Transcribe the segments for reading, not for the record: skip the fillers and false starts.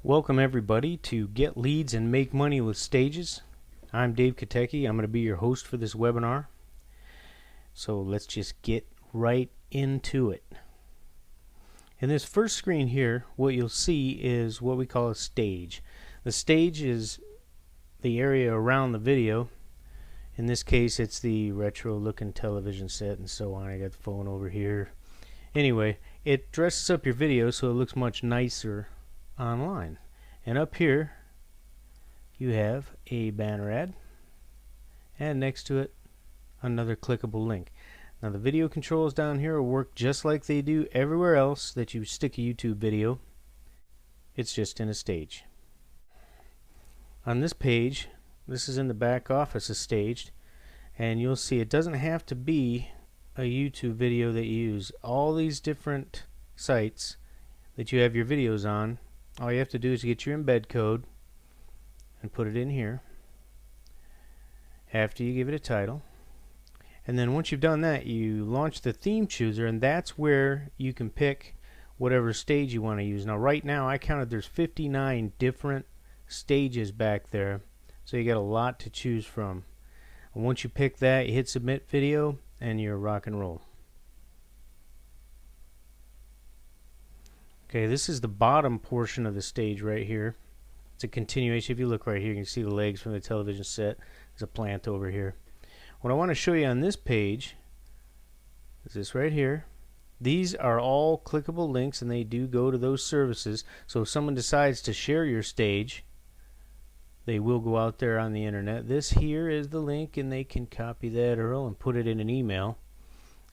Welcome everybody to Get Leads and Make Money with Stages. I'm Dave Katecki. I'm going to be your host for this webinar. So let's just get right into it. In this first screen here, what you'll see is what we call a stage. The stage is the area around the video. In this case, it's the retro looking television set and so on. I got the phone over here. Anyway, it dresses up your video so it looks much nicer online. And up here you have a banner ad, and next to it another clickable link. Now the video controls down here will work just like they do everywhere else that you stick a YouTube video. It's just in a stage. On this page, this is in the back office of Staged, and you'll see it doesn't have to be a YouTube video that you use. All these different sites that you have your videos on, all you have to do is get your embed code and put it in here after you give it a title. And then once you've done that, you launch the theme chooser, and that's where you can pick whatever stage you want to use. Now right now I counted there's 59 different stages back there, so you got a lot to choose from. And once you pick that, you hit submit video and you're rock and roll. Okay, this is the bottom portion of the stage right here. It's a continuation. If you look right here, you can see the legs from the television set. There's a plant over here. What I want to show you on this page is this right here. These are all clickable links, and they do go to those services. So if someone decides to share your stage, they will go out there on the internet. This here is the link, and they can copy that URL and put it in an email.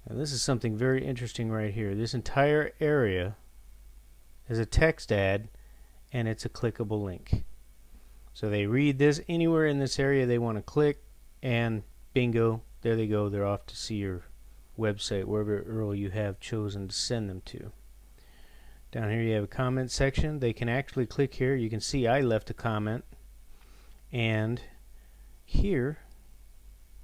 And this is something very interesting right here. This entire area is a text ad, and it's a clickable link. So they read this anywhere in this area they want to click, and bingo, there they go. They're off to see your website, wherever URL you have chosen to send them to. Down here you have a comment section. They can actually click here. You can see I left a comment, and here,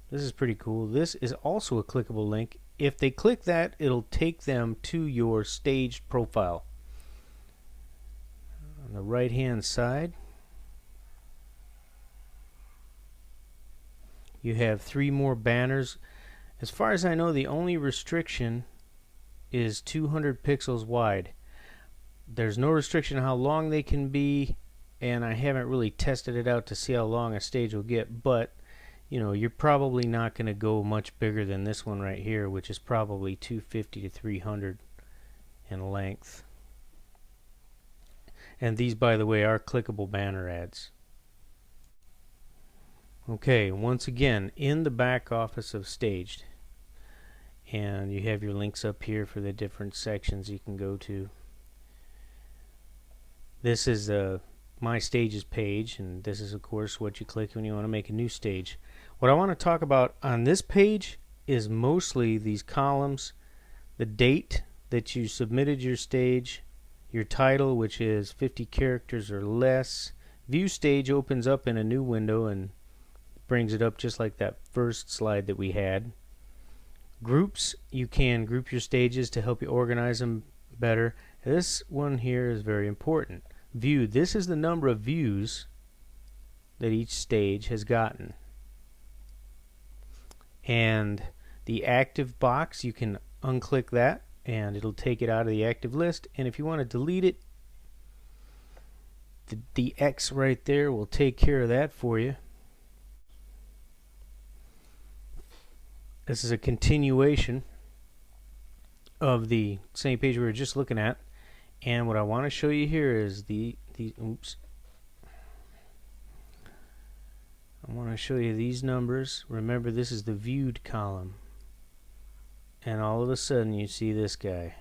this is pretty cool. This is also a clickable link. If they click that, it'll take them to your staged profile. On the right hand side you have 3 more banners. As far as I know, the only restriction is 200 pixels wide. There's no restriction on how long they can be, and I haven't really tested it out to see how long a stage will get, but you know, you're probably not going to go much bigger than this one right here, which is probably 250 to 300 in length. And these, by the way, are clickable banner ads. Okay, once again, in the back office of Staged, and you have your links up here for the different sections you can go to. This is My Stages page, and this is of course what you click when you want to make a new stage. What I want to talk about on this page is mostly these columns: the date that you submitted your stage, your title, which is 50 characters or less. View stage opens up in a new window and brings it up just like that first slide that we had. Groups, you can group your stages to help you organize them better. This one here is very important. View, this is the number of views that each stage has gotten. And the active box, you can unclick that and it'll take it out of the active list, and if you want to delete it, the X right there will take care of that for you. This is a continuation of the same page we were just looking at, and what I want to show you here is I want to show you these numbers. Remember, this is the viewed column, and all of a sudden you see this guy.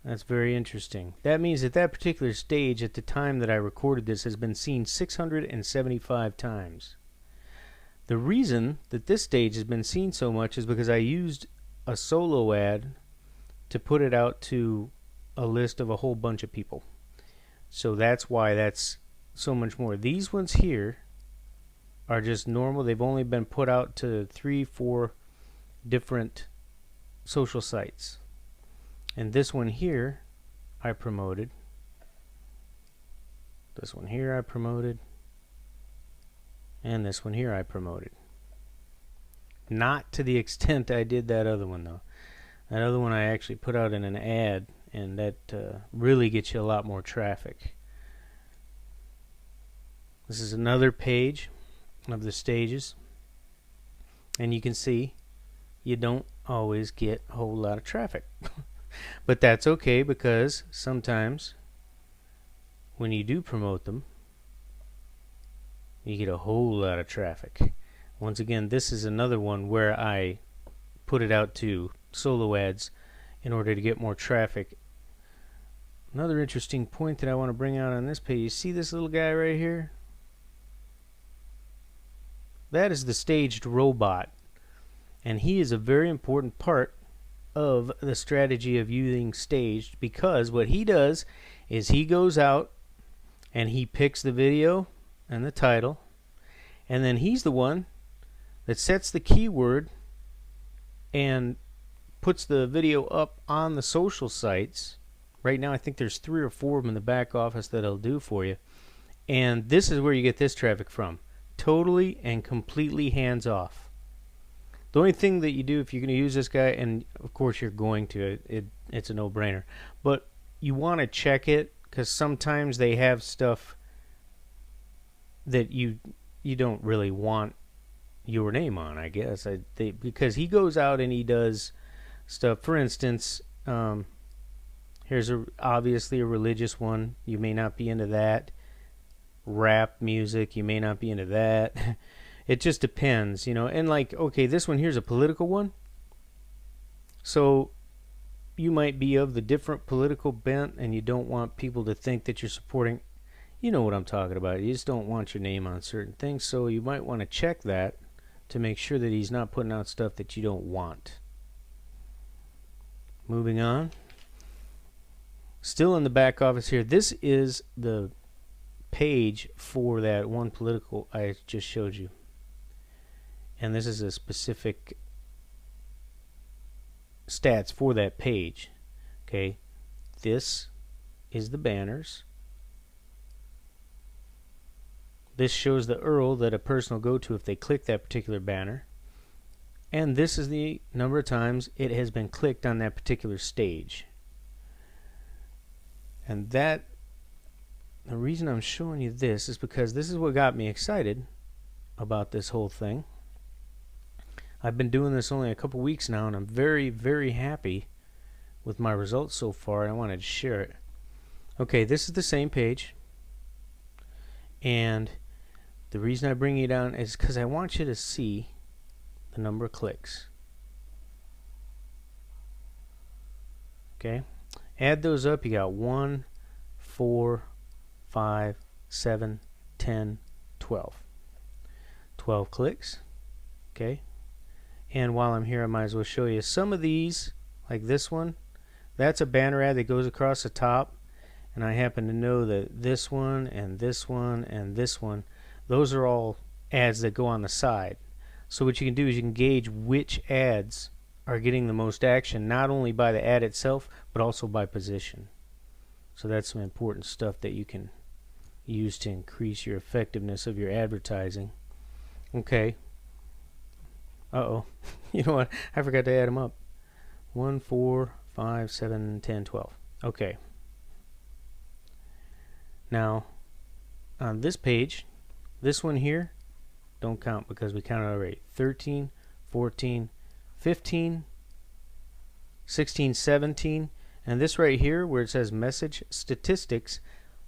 That's very interesting. That means that that particular stage at the time that I recorded this has been seen 675 times. The reason that this stage has been seen so much is because I used a solo ad to put it out to a list of a whole bunch of people. So that's why that's so much more. These ones here are just normal. They've only been put out to 3-4 different social sites. And this one here I promoted This one here I promoted. And this one here I promoted. Not to the extent I did that other one, though. That other one I actually put out in an ad, and that really gets you a lot more traffic. This is another page of the stages, and you can see you don't always get a whole lot of traffic. But that's okay, because sometimes when you do promote them, you get a whole lot of traffic. Once again, this is another one where I put it out to solo ads in order to get more traffic. Another interesting point that I want to bring out on this page, you see this little guy right here? That is the staged robot, and he is a very important part of the strategy of using staged, because what he does is he goes out and he picks the video and the title, and then he's the one that sets the keyword and puts the video up on the social sites. Right now I think there's 3 or 4 of them in the back office that it'll do for you, and this is where you get this traffic from. Totally and completely hands off. The only thing that you do if you're going to use this guy, and of course you're going to, it's a no-brainer, but you want to check it, because sometimes they have stuff that you don't really want your name on, I guess. Because he goes out and he does stuff. For instance, here's obviously a religious one. You may not be into that. Rap music, you may not be into that. It just depends, you know. And like, okay, this one here's a political one, so you might be of the different political bent and you don't want people to think that you're supporting, you know what I'm talking about. You just don't want your name on certain things, so you might want to check that to make sure that he's not putting out stuff that you don't want. Moving on, still in the back office here, this is the page for that one political I just showed you, and this is a specific stats for that page. Okay, this is the banners. This shows the URL that a person will go to if they click that particular banner, and this is the number of times it has been clicked on that particular stage. And that, the reason I'm showing you this is because this is what got me excited about this whole thing. I've been doing this only a couple weeks now, and I'm very, very happy with my results so far, and I wanted to share it. Okay, this is the same page, and the reason I bring you down is because I want you to see the number of clicks. Okay, add those up. You got 1, 4, 5, 7, 10, 12. 12 clicks. Okay, and while I'm here, I might as well show you some of these, like this one. That's a banner ad that goes across the top, and I happen to know that this one and this one and this one, those are all ads that go on the side. So what you can do is you can gauge which ads are getting the most action, not only by the ad itself, but also by position. So that's some important stuff that you can use to increase your effectiveness of your advertising. Okay. Uh-oh. You know what? I forgot to add them up. 1, 4, 5, 7, 10, 12. Okay. Now, on this page, this one here, don't count because we counted already. 13, 14, 15, 16, 17, and this right here where it says message statistics,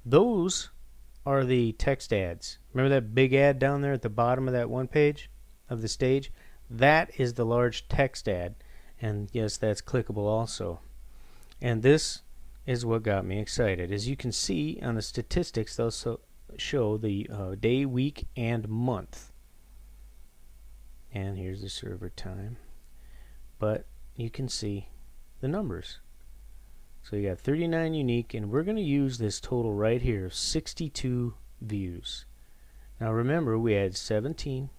those are the text ads. Remember that big ad down there at the bottom of that one page of the stage? That is the large text ad, and yes, that's clickable also. And this is what got me excited. As you can see on the statistics, they'll show the day, week, and month. And here's the server time. But you can see the numbers. So you got 39 unique, and we're going to use this total right here of 62 views. Now remember, we had 17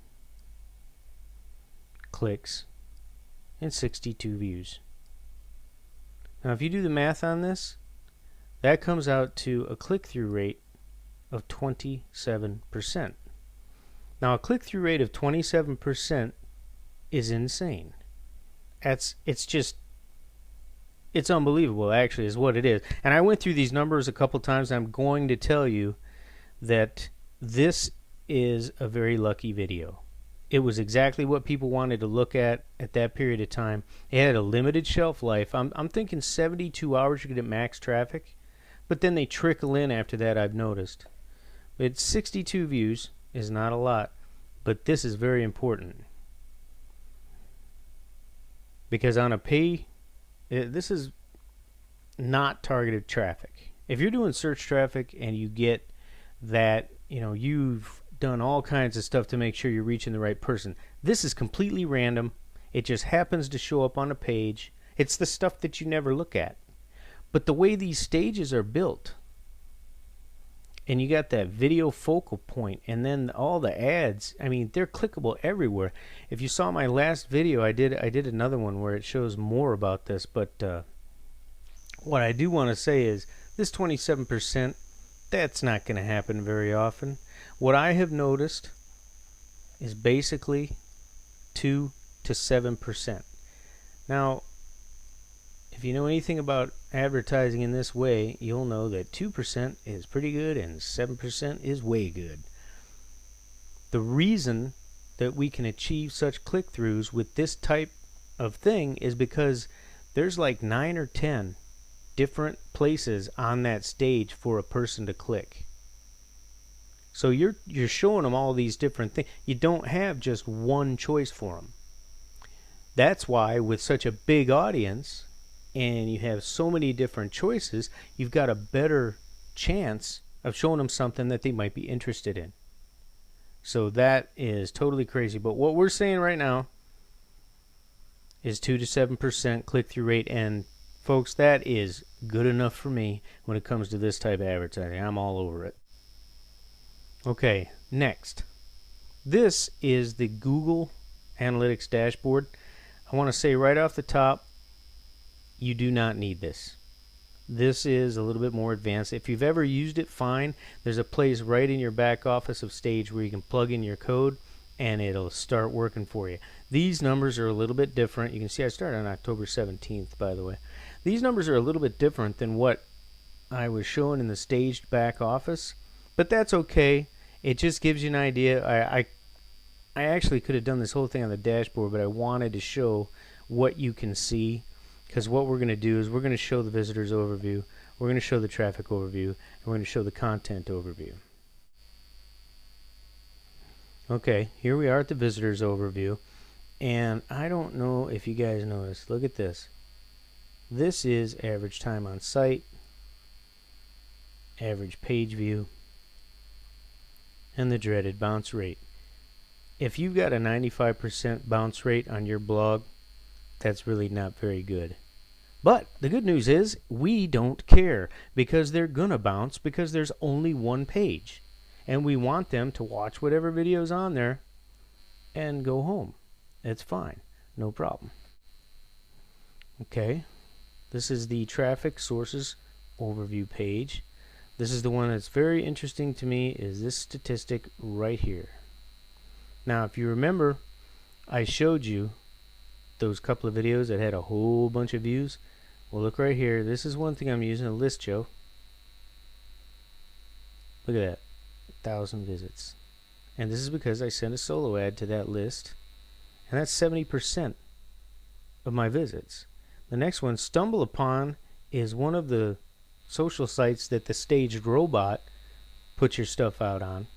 clicks and 62 views. Now if you do the math on this, that comes out to a click-through rate of 27%. Now, a click-through rate of 27% is insane. It's unbelievable, actually, is what it is. And I went through these numbers a couple times. I'm going to tell you that this is a very lucky video. It was exactly what people wanted to look at that period of time. It had a limited shelf life. I'm thinking 72 hours you get max traffic, but then they trickle in after that, I've noticed. It's 62 views is not a lot, but this is very important. Because on a this is not targeted traffic. If you're doing search traffic and you get that, you've done all kinds of stuff to make sure you're reaching the right person. This is completely random. It just happens to show up on a page. It's the stuff that you never look at. But the way these stages are built, and you got that video focal point, and then all the ads, I mean, they're clickable everywhere. If you saw my last video, I did another one where it shows more about this, but what I do want to say is this 27%, that's not going to happen very often. What I have noticed is basically 2 to 7%. Now, if you know anything about advertising in this way, you'll know that 2% is pretty good and 7% is way good. The reason that we can achieve such click-throughs with this type of thing is because there's like 9 or 10 different places on that stage for a person to click. So you're showing them all these different things. You don't have just one choice for them. That's why with such a big audience and you have so many different choices, you've got a better chance of showing them something that they might be interested in. So that is totally crazy. But what we're saying right now is 2 to 7% click-through rate. And folks, that is good enough for me when it comes to this type of advertising. I'm all over it. Okay, next. This is the Google Analytics dashboard. I want to say right off the top, you do not need this. This is a little bit more advanced. If you've ever used it, fine. There's a place right in your back office of Stage where you can plug in your code and it'll start working for you. These numbers are a little bit different. You can see I started on October 17th, by the way. These numbers are a little bit different than what I was showing in the staged back office, but that's okay. It just gives you an idea. I actually could have done this whole thing on the dashboard, but I wanted to show what you can see, because what we're going to do is we're going to show the visitors overview, we're going to show the traffic overview, and we're going to show the content overview. Okay, here we are at the visitors overview, and I don't know if you guys noticed. Look at this. This is average time on site, average page view, and the dreaded bounce rate. If you've got a 95% bounce rate on your blog, that's really not very good. But the good news is we don't care, because they're gonna bounce because there's only one page, and we want them to watch whatever video's on there and go home. It's fine, no problem. Okay, this is the traffic sources overview page. This is the one that's very interesting to me, is this statistic right here. Now, if you remember, I showed you those couple of videos that had a whole bunch of views. Well, look right here. This is one thing I'm using, a list show. Look at that, 1,000 visits. And this is because I sent a solo ad to that list, and that's 70% of my visits. The next one, Stumble Upon, is one of the social sites that the Staged Robot puts your stuff out on.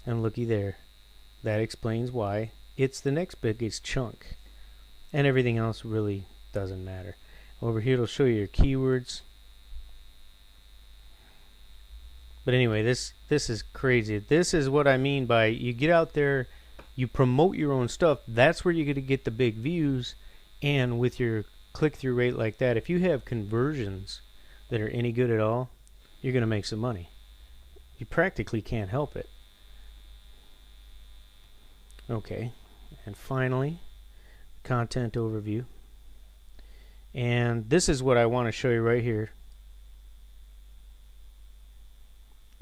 And looky there. That explains why it's the next biggest chunk. And everything else really doesn't matter. Over here it'll show you your keywords. But anyway, this is crazy. This is what I mean by you get out there, you promote your own stuff. That's where you're going to get the big views. And with your click-through rate like that, if you have conversions that are any good at all, you're going to make some money. You practically can't help it. Okay, and finally, content overview. And this is what I want to show you right here.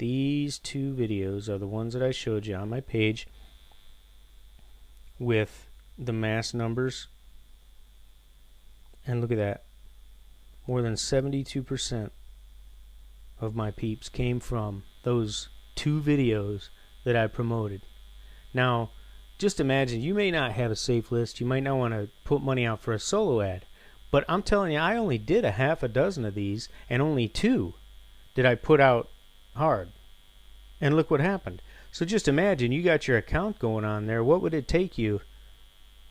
These two videos are the ones that I showed you on my page with the mass numbers. And look at that. More than 72% of my peeps came from those two videos that I promoted. Now, just imagine, you may not have a safe list. You might not want to put money out for a solo ad. But I'm telling you, I only did a half a dozen of these, and only 2 did I put out hard. And look what happened. So just imagine, you got your account going on there. What would it take you?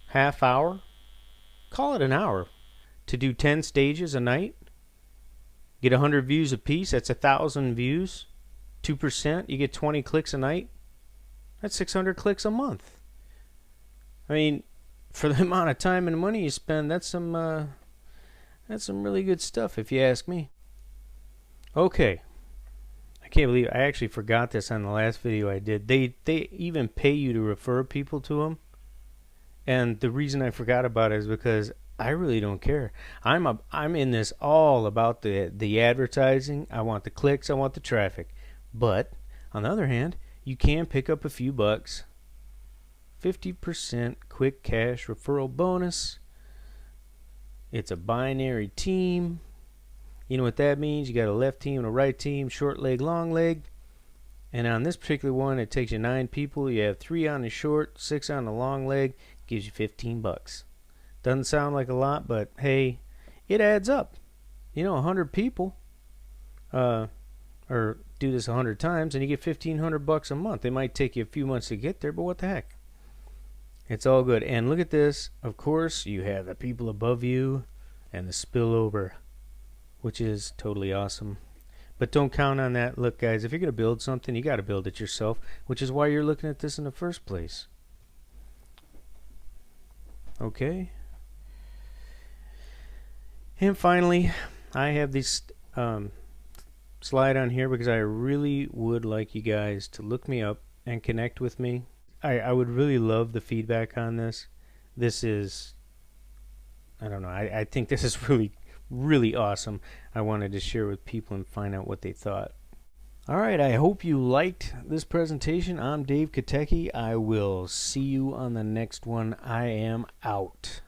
Half hour? Call it an hour to do 10 stages a night? Get 100 views a piece. That's 1,000 views. 2%, you get 20 clicks a night. That's 600 clicks a month. I mean, for the amount of time and money you spend, that's some really good stuff, if you ask me. Okay, I can't believe I actually forgot this on the last video I did. They even pay you to refer people to them, and the reason I forgot about it is because I really don't care. I'm in this all about the advertising. I want the clicks. I want the traffic. But on the other hand, you can pick up a few bucks. 50% quick cash referral bonus. It's a binary team. You know what that means? You got a left team and a right team, short leg, long leg. And on this particular one, it takes you 9 people. You have 3 on the short, 6 on the long leg. Gives you 15 bucks. Doesn't sound like a lot, but hey, it adds up. You know, 100 people or do this 100 times and you get 1,500 bucks a month. It might take you a few months to get there, but what the heck? It's all good. And look at this. Of course, you have the people above you and the spillover, which is totally awesome. But don't count on that. Look, guys, if you're going to build something, you got to build it yourself, which is why you're looking at this in the first place. Okay. And finally, I have this slide on here because I really would like you guys to look me up and connect with me. I would really love the feedback on this. This is, I don't know, I think this is really awesome. I wanted to share with people and find out what they thought. Alright, I hope you liked this presentation. I'm Dave Kotecki. I will see you on the next one. I am out.